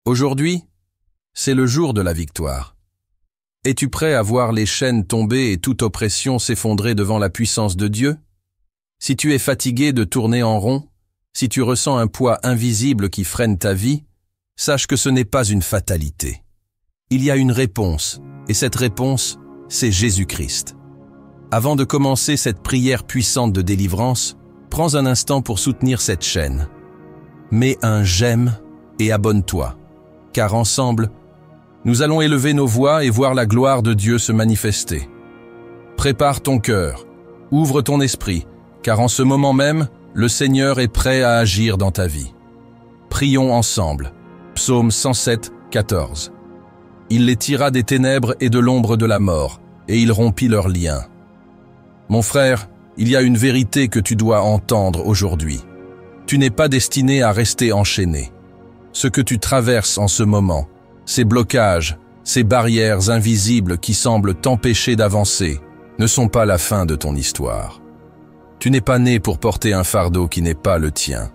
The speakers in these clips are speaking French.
Aujourd'hui, c'est le jour de la victoire. Es-tu prêt à voir les chaînes tomber et toute oppression s'effondrer devant la puissance de Dieu? Si tu es fatigué de tourner en rond, si tu ressens un poids invisible qui freine ta vie, sache que ce n'est pas une fatalité. Il y a une réponse, et cette réponse, c'est Jésus-Christ. Avant de commencer cette prière puissante de délivrance, prends un instant pour soutenir cette chaîne. Mets un j'aime et abonne-toi, car ensemble, nous allons élever nos voix et voir la gloire de Dieu se manifester. Prépare ton cœur, ouvre ton esprit, car en ce moment même, le Seigneur est prêt à agir dans ta vie. Prions ensemble. Psaume 107, 14. Il les tira des ténèbres et de l'ombre de la mort, et il rompit leurs liens. Mon frère, il y a une vérité que tu dois entendre aujourd'hui. Tu n'es pas destiné à rester enchaîné. Ce que tu traverses en ce moment, ces blocages, ces barrières invisibles qui semblent t'empêcher d'avancer, ne sont pas la fin de ton histoire. Tu n'es pas né pour porter un fardeau qui n'est pas le tien.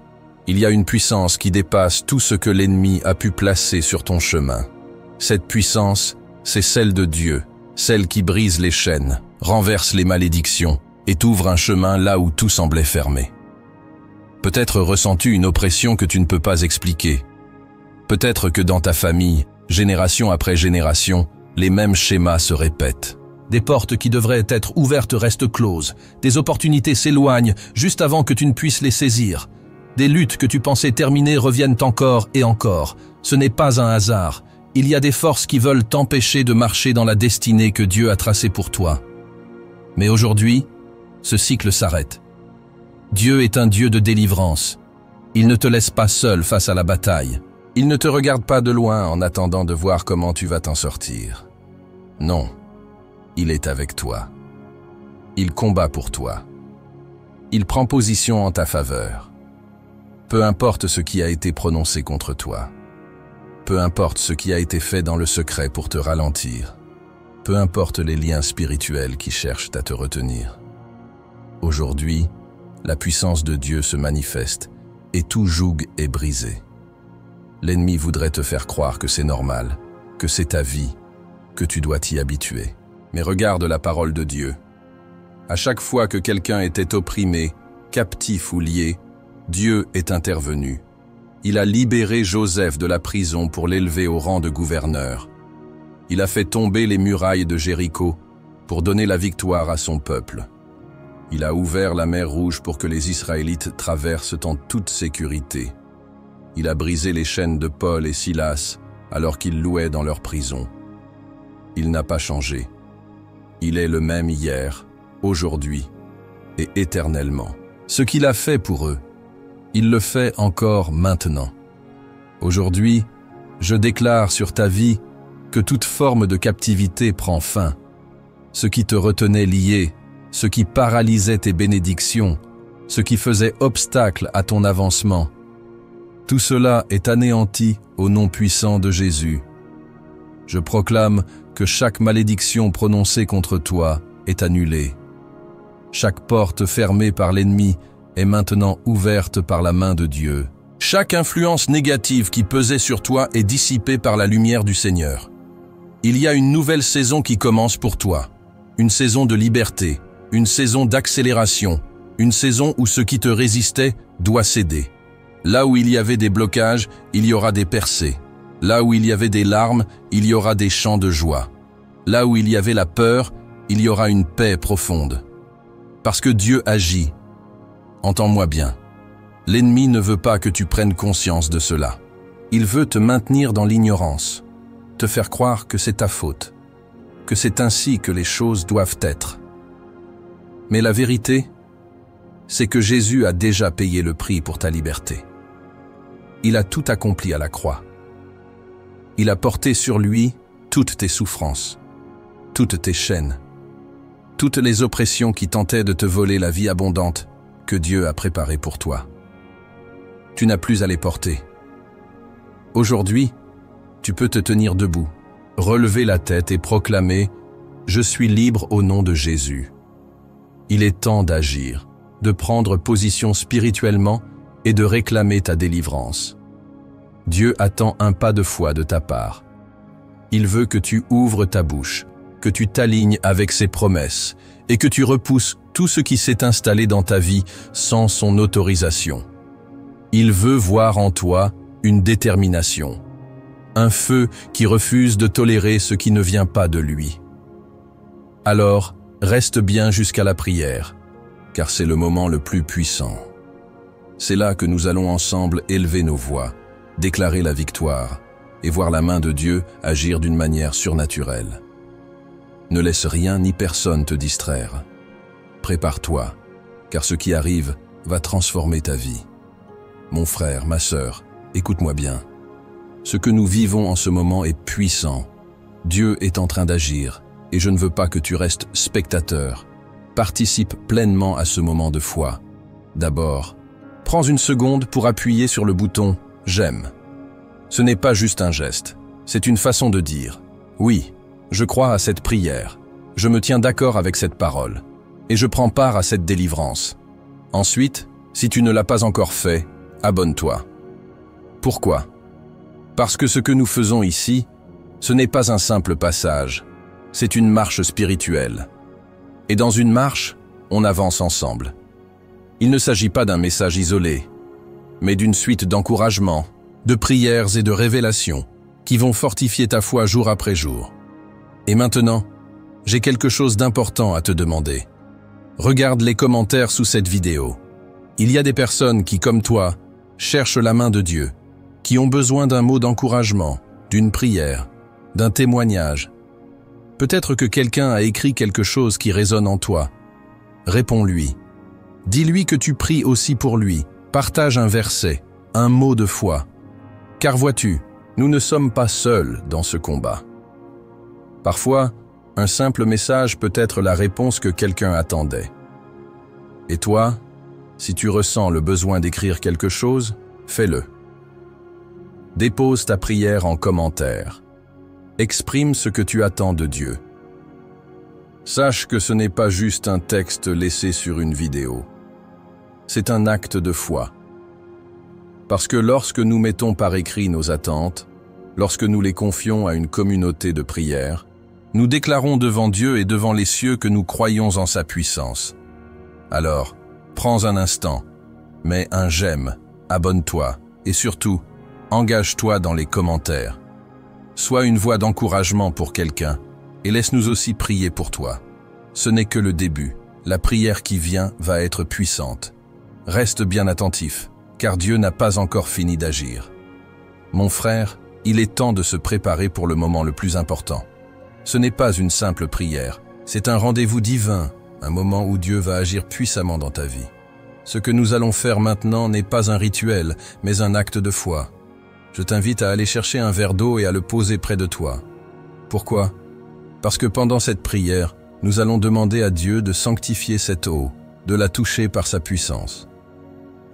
Il y a une puissance qui dépasse tout ce que l'ennemi a pu placer sur ton chemin. Cette puissance, c'est celle de Dieu, celle qui brise les chaînes, renverse les malédictions et t'ouvre un chemin là où tout semblait fermé. Peut-être ressens-tu une oppression que tu ne peux pas expliquer. Peut-être que dans ta famille, génération après génération, les mêmes schémas se répètent. Des portes qui devraient être ouvertes restent closes. Des opportunités s'éloignent juste avant que tu ne puisses les saisir. Des luttes que tu pensais terminer reviennent encore et encore. Ce n'est pas un hasard. Il y a des forces qui veulent t'empêcher de marcher dans la destinée que Dieu a tracée pour toi. Mais aujourd'hui, ce cycle s'arrête. Dieu est un Dieu de délivrance. Il ne te laisse pas seul face à la bataille. Il ne te regarde pas de loin en attendant de voir comment tu vas t'en sortir. Non, il est avec toi. Il combat pour toi. Il prend position en ta faveur. Peu importe ce qui a été prononcé contre toi. Peu importe ce qui a été fait dans le secret pour te ralentir. Peu importe les liens spirituels qui cherchent à te retenir. Aujourd'hui, la puissance de Dieu se manifeste et tout joug est brisé. L'ennemi voudrait te faire croire que c'est normal, que c'est ta vie, que tu dois t'y habituer. Mais regarde la parole de Dieu. À chaque fois que quelqu'un était opprimé, captif ou lié, Dieu est intervenu. Il a libéré Joseph de la prison pour l'élever au rang de gouverneur. Il a fait tomber les murailles de Jéricho pour donner la victoire à son peuple. Il a ouvert la mer Rouge pour que les Israélites traversent en toute sécurité. Il a brisé les chaînes de Paul et Silas alors qu'ils louaient dans leur prison. Il n'a pas changé. Il est le même hier, aujourd'hui et éternellement. Ce qu'il a fait pour eux, il le fait encore maintenant. Aujourd'hui, je déclare sur ta vie que toute forme de captivité prend fin. Ce qui te retenait lié, ce qui paralysait tes bénédictions, ce qui faisait obstacle à ton avancement, tout cela est anéanti au nom puissant de Jésus. Je proclame que chaque malédiction prononcée contre toi est annulée. Chaque porte fermée par l'ennemi est maintenant ouverte par la main de Dieu. Chaque influence négative qui pesait sur toi est dissipée par la lumière du Seigneur. Il y a une nouvelle saison qui commence pour toi. Une saison de liberté, une saison d'accélération, une saison où ce qui te résistait doit céder. Là où il y avait des blocages, il y aura des percées. Là où il y avait des larmes, il y aura des chants de joie. Là où il y avait la peur, il y aura une paix profonde. Parce que Dieu agit. Entends-moi bien. L'ennemi ne veut pas que tu prennes conscience de cela. Il veut te maintenir dans l'ignorance, te faire croire que c'est ta faute, que c'est ainsi que les choses doivent être. Mais la vérité, c'est que Jésus a déjà payé le prix pour ta liberté. Il a tout accompli à la croix. Il a porté sur lui toutes tes souffrances, toutes tes chaînes, toutes les oppressions qui tentaient de te voler la vie abondante que Dieu a préparée pour toi. Tu n'as plus à les porter. Aujourd'hui, tu peux te tenir debout, relever la tête et proclamer « Je suis libre au nom de Jésus ». Il est temps d'agir, de prendre position spirituellement et de réclamer ta délivrance. Dieu attend un pas de foi de ta part. Il veut que tu ouvres ta bouche, que tu t'alignes avec ses promesses et que tu repousses tout ce qui s'est installé dans ta vie sans son autorisation. Il veut voir en toi une détermination, un feu qui refuse de tolérer ce qui ne vient pas de lui. Alors, reste bien jusqu'à la prière, car c'est le moment le plus puissant. C'est là que nous allons ensemble élever nos voix, déclarer la victoire et voir la main de Dieu agir d'une manière surnaturelle. Ne laisse rien ni personne te distraire. Prépare-toi, car ce qui arrive va transformer ta vie. Mon frère, ma sœur, écoute-moi bien. Ce que nous vivons en ce moment est puissant. Dieu est en train d'agir, et je ne veux pas que tu restes spectateur. Participe pleinement à ce moment de foi. D'abord, prends une seconde pour appuyer sur le bouton « J'aime ». Ce n'est pas juste un geste, c'est une façon de dire « Oui, je crois à cette prière, je me tiens d'accord avec cette parole, et je prends part à cette délivrance. » Ensuite, si tu ne l'as pas encore fait, abonne-toi. Pourquoi? Parce que ce que nous faisons ici, ce n'est pas un simple passage, c'est une marche spirituelle. Et dans une marche, on avance ensemble. Il ne s'agit pas d'un message isolé, mais d'une suite d'encouragements, de prières et de révélations qui vont fortifier ta foi jour après jour. Et maintenant, j'ai quelque chose d'important à te demander. Regarde les commentaires sous cette vidéo. Il y a des personnes qui, comme toi, cherchent la main de Dieu, qui ont besoin d'un mot d'encouragement, d'une prière, d'un témoignage. Peut-être que quelqu'un a écrit quelque chose qui résonne en toi. Réponds-lui. Dis-lui que tu pries aussi pour lui. Partage un verset, un mot de foi. Car vois-tu, nous ne sommes pas seuls dans ce combat. Parfois, un simple message peut être la réponse que quelqu'un attendait. Et toi, si tu ressens le besoin d'écrire quelque chose, fais-le. Dépose ta prière en commentaire. Exprime ce que tu attends de Dieu. Sache que ce n'est pas juste un texte laissé sur une vidéo. C'est un acte de foi. Parce que lorsque nous mettons par écrit nos attentes, lorsque nous les confions à une communauté de prière, nous déclarons devant Dieu et devant les cieux que nous croyons en sa puissance. Alors, prends un instant, mets un j'aime, abonne-toi et surtout, engage-toi dans les commentaires. Sois une voix d'encouragement pour quelqu'un et laisse-nous aussi prier pour toi. Ce n'est que le début. La prière qui vient va être puissante. Reste bien attentif, car Dieu n'a pas encore fini d'agir. Mon frère, il est temps de se préparer pour le moment le plus important. Ce n'est pas une simple prière, c'est un rendez-vous divin, un moment où Dieu va agir puissamment dans ta vie. Ce que nous allons faire maintenant n'est pas un rituel, mais un acte de foi. Je t'invite à aller chercher un verre d'eau et à le poser près de toi. Pourquoi? Parce que pendant cette prière, nous allons demander à Dieu de sanctifier cette eau, de la toucher par sa puissance.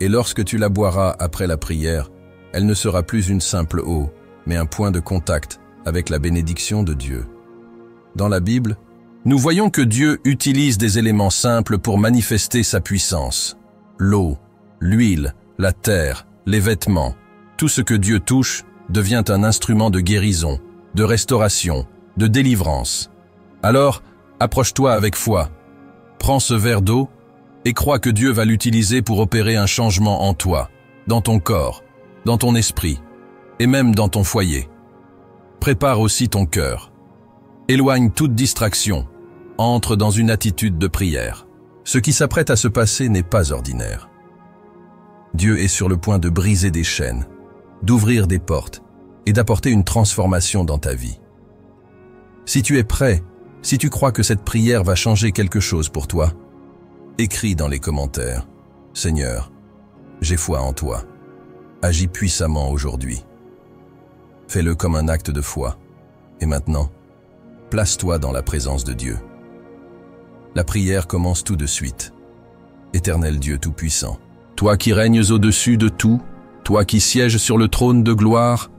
Et lorsque tu la boiras après la prière, elle ne sera plus une simple eau, mais un point de contact avec la bénédiction de Dieu. Dans la Bible, nous voyons que Dieu utilise des éléments simples pour manifester sa puissance. L'eau, l'huile, la terre, les vêtements, tout ce que Dieu touche devient un instrument de guérison, de restauration, de délivrance. Alors, approche-toi avec foi, prends ce verre d'eau et crois que Dieu va l'utiliser pour opérer un changement en toi, dans ton corps, dans ton esprit et même dans ton foyer. Prépare aussi ton cœur. Éloigne toute distraction. Entre dans une attitude de prière. Ce qui s'apprête à se passer n'est pas ordinaire. Dieu est sur le point de briser des chaînes, d'ouvrir des portes et d'apporter une transformation dans ta vie. Si tu es prêt, si tu crois que cette prière va changer quelque chose pour toi, écris dans les commentaires « Seigneur, j'ai foi en toi. Agis puissamment aujourd'hui. » Fais-le comme un acte de foi. Et maintenant, place-toi dans la présence de Dieu. La prière commence tout de suite. Éternel Dieu Tout-Puissant, toi qui règnes au-dessus de tout, toi qui sièges sur le trône de gloire,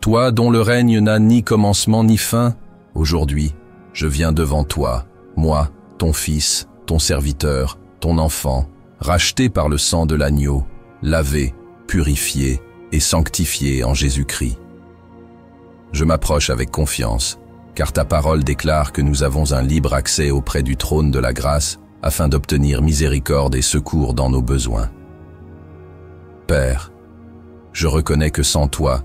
toi dont le règne n'a ni commencement ni fin, aujourd'hui, je viens devant toi, moi, ton fils, ton serviteur, ton enfant, racheté par le sang de l'agneau, lavé, purifié, et sanctifié en Jésus-Christ. Je m'approche avec confiance, car ta parole déclare que nous avons un libre accès auprès du trône de la grâce afin d'obtenir miséricorde et secours dans nos besoins. Père, je reconnais que sans toi,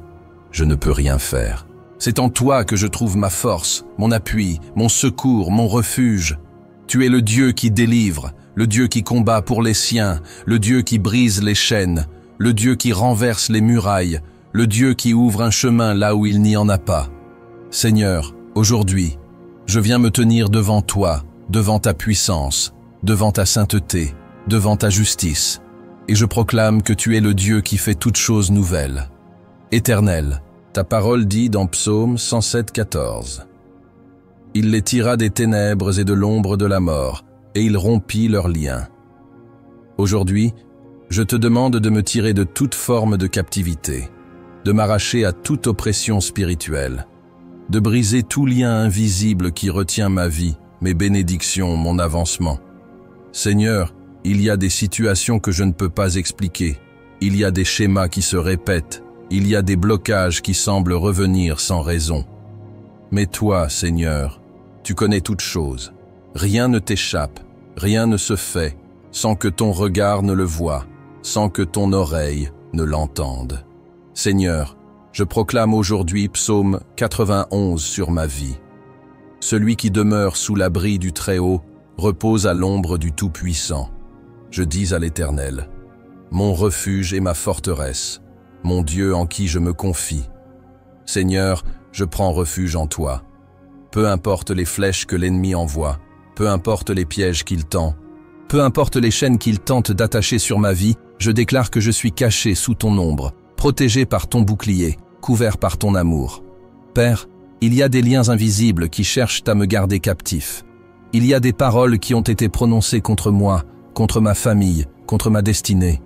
je ne peux rien faire. C'est en toi que je trouve ma force, mon appui, mon secours, mon refuge. Tu es le Dieu qui délivre, le Dieu qui combat pour les siens, le Dieu qui brise les chaînes, le Dieu qui renverse les murailles, le Dieu qui ouvre un chemin là où il n'y en a pas. Seigneur, aujourd'hui, je viens me tenir devant toi, devant ta puissance, devant ta sainteté, devant ta justice, et je proclame que tu es le Dieu qui fait toutes choses nouvelles. Éternel, ta parole dit dans Psaume 107,14. Il les tira des ténèbres et de l'ombre de la mort, et il rompit leurs liens. Aujourd'hui, je te demande de me tirer de toute forme de captivité, de m'arracher à toute oppression spirituelle, de briser tout lien invisible qui retient ma vie, mes bénédictions, mon avancement. Seigneur, il y a des situations que je ne peux pas expliquer, il y a des schémas qui se répètent, il y a des blocages qui semblent revenir sans raison. Mais toi, Seigneur, tu connais toutes choses. Rien ne t'échappe, rien ne se fait, sans que ton regard ne le voie, sans que ton oreille ne l'entende. Seigneur, je proclame aujourd'hui Psaume 91 sur ma vie. Celui qui demeure sous l'abri du Très-Haut repose à l'ombre du Tout-Puissant. Je dis à l'Éternel, mon refuge et ma forteresse, mon Dieu en qui je me confie. Seigneur, je prends refuge en toi. Peu importe les flèches que l'ennemi envoie, peu importe les pièges qu'il tend, peu importe les chaînes qu'il tente d'attacher sur ma vie, je déclare que je suis caché sous ton ombre, protégé par ton bouclier, couvert par ton amour. Père, il y a des liens invisibles qui cherchent à me garder captif. Il y a des paroles qui ont été prononcées contre moi, contre ma famille, contre ma destinée.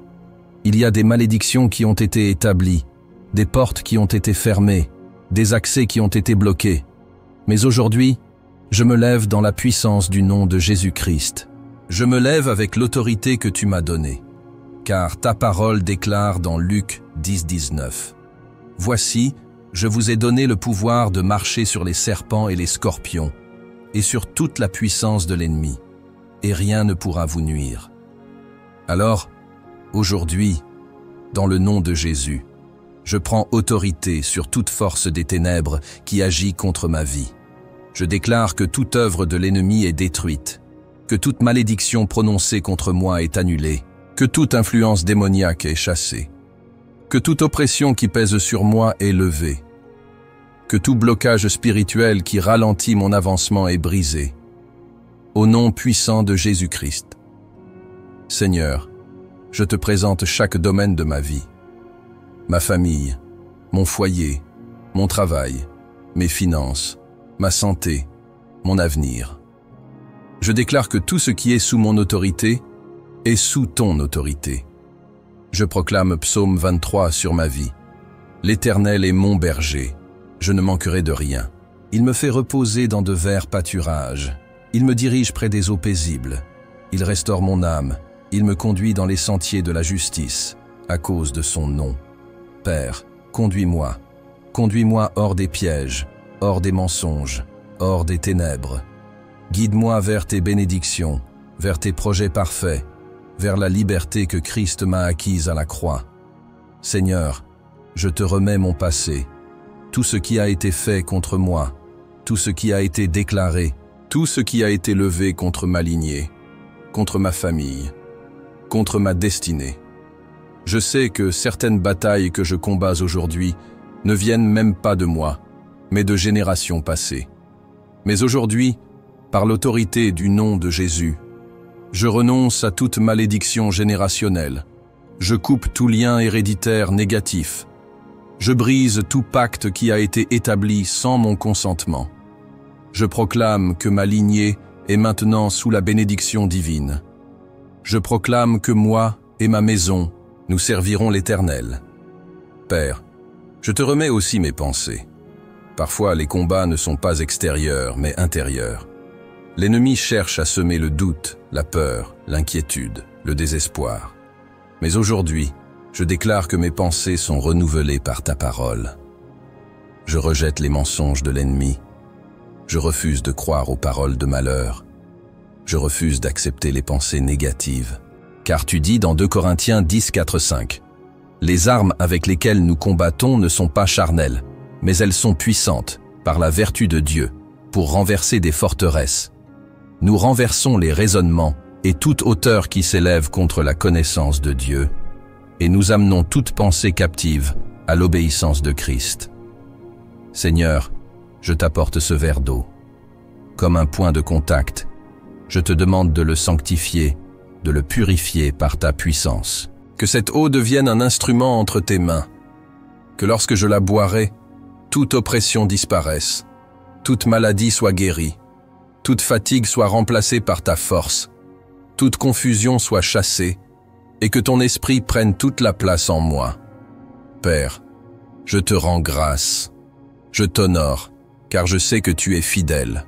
Il y a des malédictions qui ont été établies, des portes qui ont été fermées, des accès qui ont été bloqués. Mais aujourd'hui, je me lève dans la puissance du nom de Jésus-Christ. Je me lève avec l'autorité que tu m'as donnée, car ta parole déclare dans Luc 10,19. Voici, je vous ai donné le pouvoir de marcher sur les serpents et les scorpions, et sur toute la puissance de l'ennemi, et rien ne pourra vous nuire. Alors, aujourd'hui, dans le nom de Jésus, je prends autorité sur toute force des ténèbres qui agit contre ma vie. Je déclare que toute œuvre de l'ennemi est détruite, que toute malédiction prononcée contre moi est annulée, que toute influence démoniaque est chassée, que toute oppression qui pèse sur moi est levée, que tout blocage spirituel qui ralentit mon avancement est brisé. Au nom puissant de Jésus-Christ. Seigneur, je te présente chaque domaine de ma vie. Ma famille, mon foyer, mon travail, mes finances, ma santé, mon avenir. Je déclare que tout ce qui est sous mon autorité est sous ton autorité. Je proclame Psaume 23 sur ma vie. L'Éternel est mon berger, je ne manquerai de rien. Il me fait reposer dans de verts pâturages. Il me dirige près des eaux paisibles. Il restaure mon âme. Il me conduit dans les sentiers de la justice, à cause de son nom. Père, conduis-moi. Conduis-moi hors des pièges, hors des mensonges, hors des ténèbres. Guide-moi vers tes bénédictions, vers tes projets parfaits, vers la liberté que Christ m'a acquise à la croix. Seigneur, je te remets mon passé, tout ce qui a été fait contre moi, tout ce qui a été déclaré, tout ce qui a été levé contre ma lignée, contre ma famille, contre ma destinée. Je sais que certaines batailles que je combats aujourd'hui ne viennent même pas de moi, mais de générations passées. Mais aujourd'hui, par l'autorité du nom de Jésus, je renonce à toute malédiction générationnelle. Je coupe tout lien héréditaire négatif. Je brise tout pacte qui a été établi sans mon consentement. Je proclame que ma lignée est maintenant sous la bénédiction divine. Je proclame que moi et ma maison, nous servirons l'Éternel. Père, je te remets aussi mes pensées. Parfois, les combats ne sont pas extérieurs, mais intérieurs. L'ennemi cherche à semer le doute, la peur, l'inquiétude, le désespoir. Mais aujourd'hui, Je déclare que mes pensées sont renouvelées par ta parole. Je rejette les mensonges de l'ennemi. Je refuse de croire aux paroles de malheur. Je refuse d'accepter les pensées négatives. Car tu dis dans 2 Corinthiens 10, 4, 5, « Les armes avec lesquelles nous combattons ne sont pas charnelles, mais elles sont puissantes, par la vertu de Dieu, pour renverser des forteresses. Nous renversons les raisonnements et toute hauteur qui s'élève contre la connaissance de Dieu, et nous amenons toute pensée captive à l'obéissance de Christ. » Seigneur, je t'apporte ce verre d'eau. Comme un point de contact, je te demande de le sanctifier, de le purifier par ta puissance. Que cette eau devienne un instrument entre tes mains. Que lorsque je la boirai, toute oppression disparaisse, toute maladie soit guérie, toute fatigue soit remplacée par ta force, toute confusion soit chassée, et que ton esprit prenne toute la place en moi. Père, je te rends grâce, je t'honore, car je sais que tu es fidèle.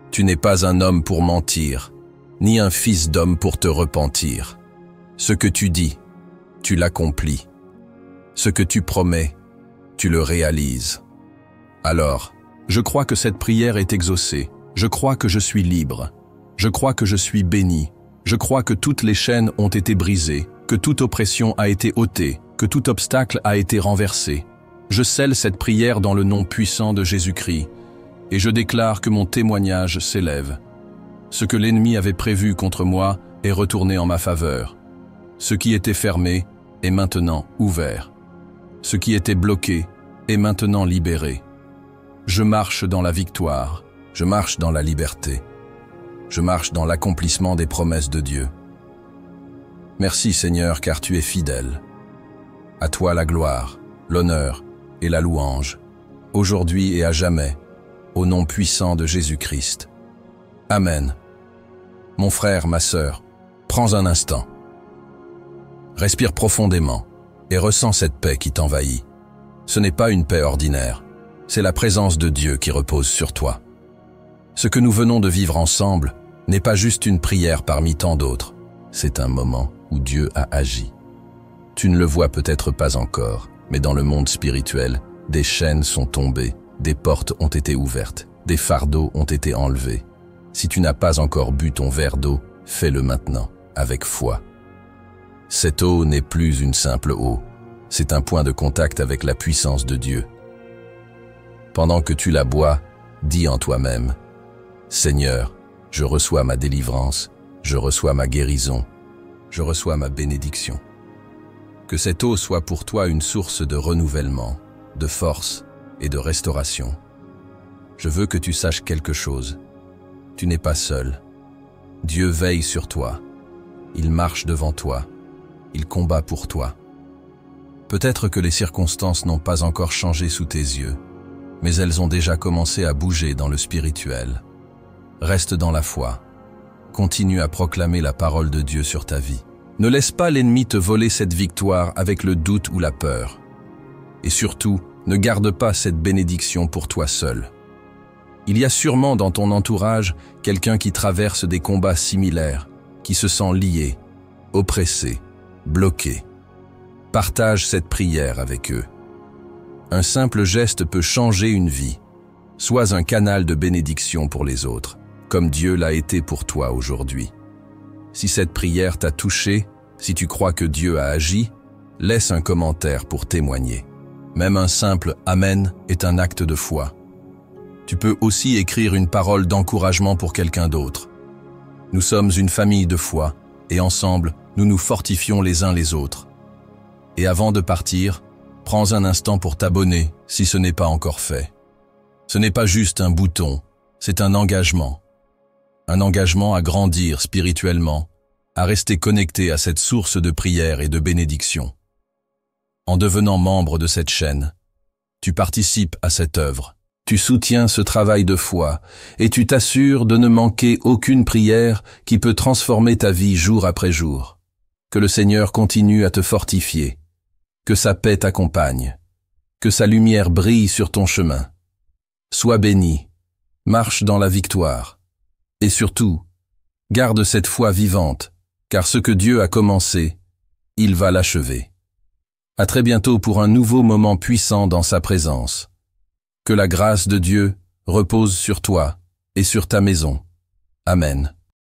Tu n'es pas un homme pour mentir, ni un fils d'homme pour te repentir. Ce que tu dis, tu l'accomplis. Ce que tu promets, tu le réalises. Alors, je crois que cette prière est exaucée. Je crois que je suis libre. Je crois que je suis béni. Je crois que toutes les chaînes ont été brisées, que toute oppression a été ôtée, que tout obstacle a été renversé. Je scelle cette prière dans le nom puissant de Jésus-Christ, et je déclare que mon témoignage s'élève. Ce que l'ennemi avait prévu contre moi est retourné en ma faveur. Ce qui était fermé est maintenant ouvert. Ce qui était bloqué est maintenant libéré. Je marche dans la victoire, je marche dans la liberté. Je marche dans l'accomplissement des promesses de Dieu. Merci Seigneur, car tu es fidèle. À toi la gloire, l'honneur et la louange, aujourd'hui et à jamais, au nom puissant de Jésus-Christ. Amen. Mon frère, ma sœur, prends un instant. Respire profondément et ressens cette paix qui t'envahit. Ce n'est pas une paix ordinaire, c'est la présence de Dieu qui repose sur toi. Ce que nous venons de vivre ensemble n'est pas juste une prière parmi tant d'autres, c'est un moment où Dieu a agi. Tu ne le vois peut-être pas encore, mais dans le monde spirituel, des chaînes sont tombées, des portes ont été ouvertes, des fardeaux ont été enlevés. Si tu n'as pas encore bu ton verre d'eau, fais-le maintenant, avec foi. Cette eau n'est plus une simple eau, c'est un point de contact avec la puissance de Dieu. Pendant que tu la bois, dis en toi-même, « Seigneur, je reçois ma délivrance, je reçois ma guérison, je reçois ma bénédiction. » Que cette eau soit pour toi une source de renouvellement, de force et de restauration. Je veux que tu saches quelque chose. Tu n'es pas seul. Dieu veille sur toi. Il marche devant toi. Il combat pour toi. Peut-être que les circonstances n'ont pas encore changé sous tes yeux, mais elles ont déjà commencé à bouger dans le spirituel. Reste dans la foi. Continue à proclamer la parole de Dieu sur ta vie. Ne laisse pas l'ennemi te voler cette victoire avec le doute ou la peur. Et surtout, ne garde pas cette bénédiction pour toi seul. Il y a sûrement dans ton entourage quelqu'un qui traverse des combats similaires, qui se sent lié, oppressé, bloqué. Partage cette prière avec eux. Un simple geste peut changer une vie. Sois un canal de bénédiction pour les autres, comme Dieu l'a été pour toi aujourd'hui. Si cette prière t'a touché, si tu crois que Dieu a agi, laisse un commentaire pour témoigner. Même un simple « Amen » est un acte de foi. Tu peux aussi écrire une parole d'encouragement pour quelqu'un d'autre. Nous sommes une famille de foi, et ensemble, nous nous fortifions les uns les autres. Et avant de partir, prends un instant pour t'abonner si ce n'est pas encore fait. Ce n'est pas juste un bouton, c'est un engagement. Un engagement à grandir spirituellement, à rester connecté à cette source de prière et de bénédiction. En devenant membre de cette chaîne, tu participes à cette œuvre, tu soutiens ce travail de foi et tu t'assures de ne manquer aucune prière qui peut transformer ta vie jour après jour. Que le Seigneur continue à te fortifier, que sa paix t'accompagne, que sa lumière brille sur ton chemin. Sois béni, marche dans la victoire. Et surtout, garde cette foi vivante, car ce que Dieu a commencé, il va l'achever. À très bientôt pour un nouveau moment puissant dans sa présence. Que la grâce de Dieu repose sur toi et sur ta maison. Amen.